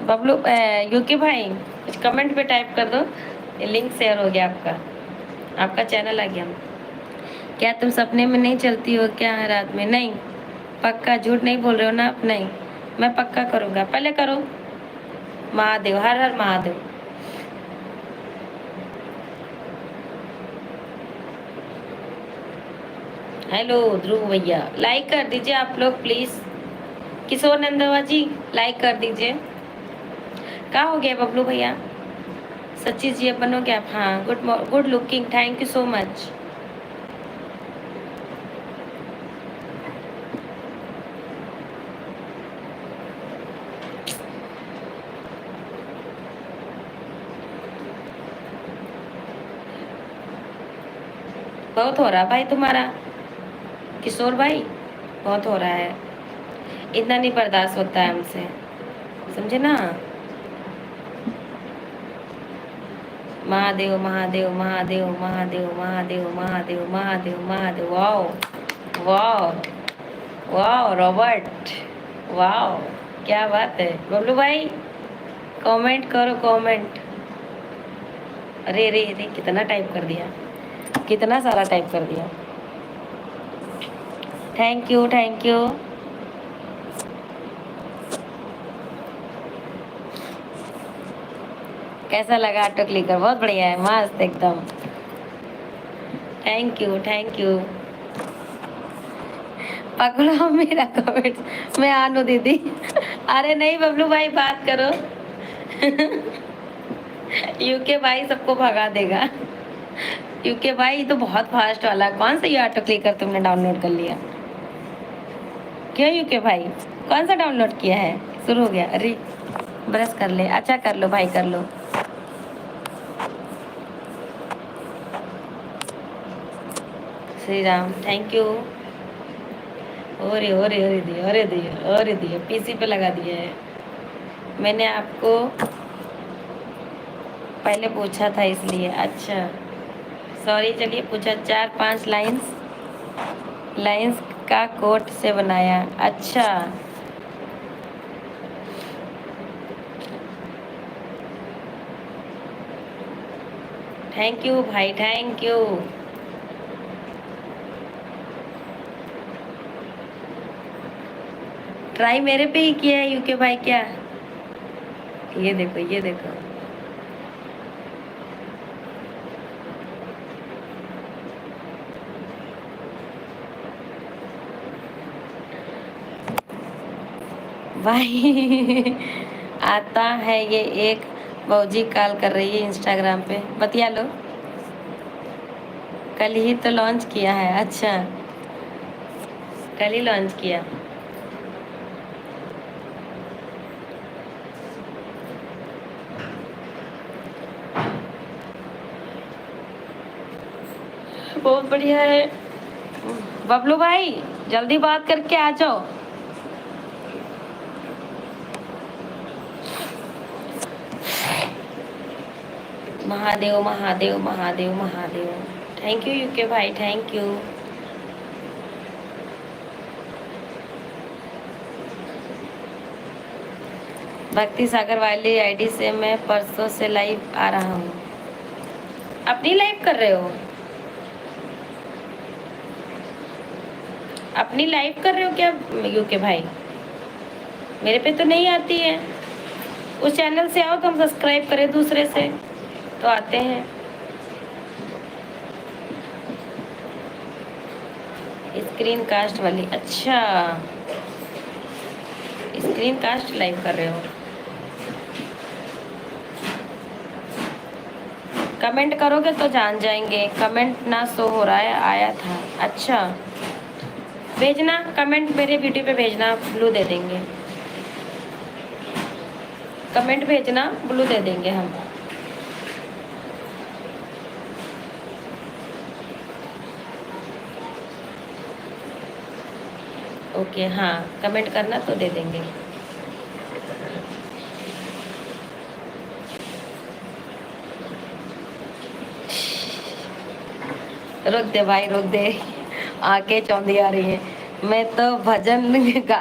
Bablu UK भाई कुछ comment पे टाइप कर दो। ये लिंक शेयर हो गया आपका, आपका चैनल आ गया। क्या तुम सपने में नहीं चलती हो क्या रात में? नहीं, पक्का झूठ नहीं बोल रहे हो ना आप? नहीं, मैं पक्का करूँगा। पहले करो महादेव, हर हर महादेव। हेलो ध्रुव भैया, लाइक कर दीजिए आप लोग प्लीज। किशोर नंदवा जी लाइक कर दीजिए। क्या हो गया बबलू भैया? सच्ची जी बनोगे आप? हाँ, good looking, thank you so much. बहुत हो रहा भाई तुम्हारा, किशोर भाई बहुत हो रहा है। इतना नहीं बर्दाश्त होता है हमसे, समझे ना? Mahadev Mahadev Mahadev Mahadev Mahadev Mahadev Mahadev Mahadev. Wow wow wow Robert, wow क्या बात है बबलू भाई। कमेंट करो कमेंट। अरे रे रे, कितना टाइप कर दिया, कितना सारा टाइप कर दिया। Thank you thank you. कैसा लगा ऑटो क्लिकर? बहुत बढ़िया है, मस्त एकदम। Thank you thank you. पकड़ो मेरा कमेंट, मैं आनू दीदी। अरे नहीं बबलू भाई, बात करो। यूके भाई सबको भगा देगा। यूके भाई ये तो बहुत फास्ट वाला। कौन सा ये ऑटो क्लिकर तुमने डाउनलोड कर लिया? क्यों यूके भाई, कौन सा डाउनलोड किया है? शुरू हो गया? अरे ब्रश कर ले। अच्छा कर लो भाई, कर लो। Shri Ram, thank you. और दिए पीसी पे लगा दिया है। मैंने आपको पहले पूछा था इसलिए। अच्छा सॉरी, चलिए पूछा। 4-5 लाइंस लाइंस का कोट से बनाया। अच्छा थैंक यू भाई, थैंक यू। ट्राई मेरे पे ही किया है यूके भाई क्या? ये देखो ये देखो। भाई आता है ये एक बौजी कॉल कर रही है इंस्टाग्राम पे, बतिया लो। कल ही तो लॉन्च किया है। अच्छा कल ही लॉन्च किया। बहुत बढ़िया है बबलू भाई, जल्दी बात करके आ जाओ। Mahadev Mahadev Mahadev Mahadev. Thank you UK भाई, थैंक यू। भक्ति सागर वाली आईडी से मैं परसों से लाइव आ रहा हूँ। अपनी लाइव कर रहे हो? अपनी लाइव कर रहे हो क्या यूके भाई? मेरे पे तो नहीं आती है। उस चैनल से आओ तो हम सब्सक्राइब करें दूसरे से तो आते हैं। स्क्रीन कास्ट वाली, अच्छा स्क्रीन कास्ट लाइव कर रहे हो। कमेंट करोगे तो जान जाएंगे। कमेंट ना शो हो रहा है, आया था। अच्छा भेजना कमेंट, मेरे वीडियो पे भेजना, ब्लू दे देंगे। कमेंट भेजना, ब्लू दे देंगे हम। ओके हाँ, कमेंट करना तो दे देंगे। रुक दे भाई रुक दे, आके चौंधी आ रही है। मैं तो भजन गा